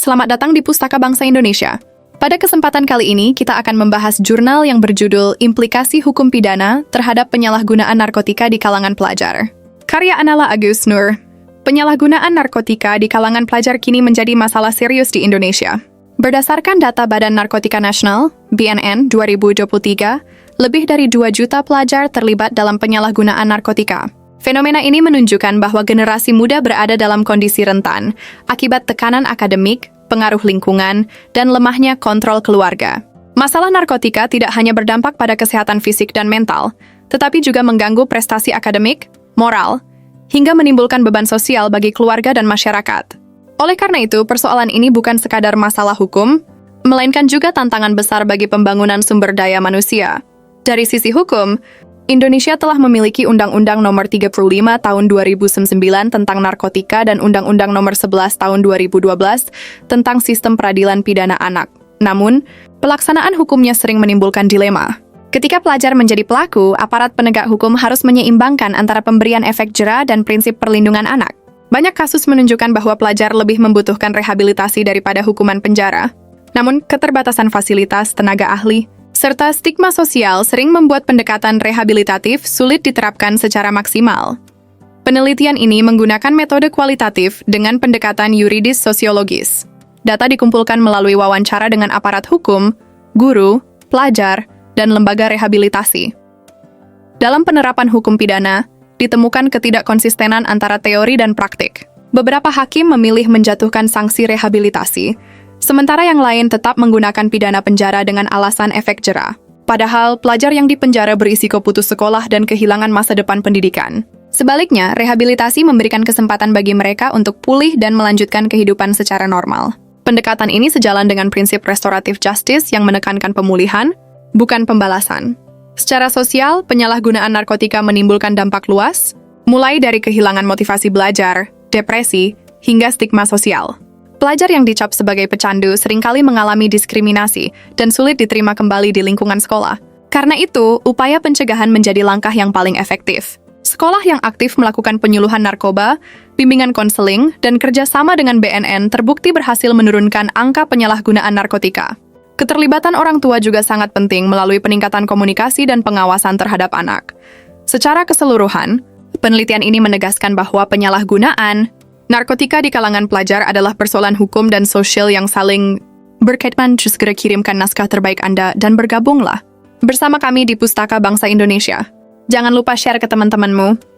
selamat datang di Pustaka Bangsa Indonesia. Pada kesempatan kali ini, kita akan membahas jurnal yang berjudul Implikasi Hukum Pidana Terhadap Penyalahgunaan Narkotika di Kalangan Pelajar. Karya Anala Agus Nur. Penyalahgunaan narkotika di kalangan pelajar kini menjadi masalah serius di Indonesia. Berdasarkan data Badan Narkotika Nasional, BNN 2023, lebih dari 2 juta pelajar terlibat dalam penyalahgunaan narkotika. Fenomena ini menunjukkan bahwa generasi muda berada dalam kondisi rentan akibat tekanan akademik, pengaruh lingkungan, dan lemahnya kontrol keluarga. Masalah narkotika tidak hanya berdampak pada kesehatan fisik dan mental, tetapi juga mengganggu prestasi akademik, moral, hingga menimbulkan beban sosial bagi keluarga dan masyarakat. Oleh karena itu, persoalan ini bukan sekadar masalah hukum, melainkan juga tantangan besar bagi pembangunan sumber daya manusia. Dari sisi hukum, Indonesia telah memiliki Undang-Undang Nomor 35 Tahun 2009 tentang narkotika dan Undang-Undang Nomor 11 Tahun 2012 tentang Sistem Peradilan Pidana Anak. Namun, pelaksanaan hukumnya sering menimbulkan dilema. Ketika pelajar menjadi pelaku, aparat penegak hukum harus menyeimbangkan antara pemberian efek jera dan prinsip perlindungan anak. Banyak kasus menunjukkan bahwa pelajar lebih membutuhkan rehabilitasi daripada hukuman penjara. Namun, keterbatasan fasilitas, tenaga ahli, serta stigma sosial sering membuat pendekatan rehabilitatif sulit diterapkan secara maksimal. Penelitian ini menggunakan metode kualitatif dengan pendekatan yuridis sosiologis. Data dikumpulkan melalui wawancara dengan aparat hukum, guru, pelajar, dan lembaga rehabilitasi. Dalam penerapan hukum pidana, ditemukan ketidakkonsistenan antara teori dan praktik. Beberapa hakim memilih menjatuhkan sanksi rehabilitasi, sementara yang lain tetap menggunakan pidana penjara dengan alasan efek jera. Padahal, pelajar yang dipenjara berisiko putus sekolah dan kehilangan masa depan pendidikan. Sebaliknya, rehabilitasi memberikan kesempatan bagi mereka untuk pulih dan melanjutkan kehidupan secara normal. Pendekatan ini sejalan dengan prinsip restoratif justice yang menekankan pemulihan, bukan pembalasan. Secara sosial, penyalahgunaan narkotika menimbulkan dampak luas, mulai dari kehilangan motivasi belajar, depresi, hingga stigma sosial. Pelajar yang dicap sebagai pecandu seringkali mengalami diskriminasi dan sulit diterima kembali di lingkungan sekolah. Karena itu, upaya pencegahan menjadi langkah yang paling efektif. Sekolah yang aktif melakukan penyuluhan narkoba, bimbingan konseling, dan kerjasama dengan BNN terbukti berhasil menurunkan angka penyalahgunaan narkotika. Keterlibatan orang tua juga sangat penting melalui peningkatan komunikasi dan pengawasan terhadap anak. Secara keseluruhan, penelitian ini menegaskan bahwa penyalahgunaan narkotika di kalangan pelajar adalah persoalan hukum dan sosial yang saling berkaitan. Segera kirimkan naskah terbaik Anda dan bergabunglah bersama kami di Pustaka Bangsa Indonesia. Jangan lupa share ke teman-temanmu.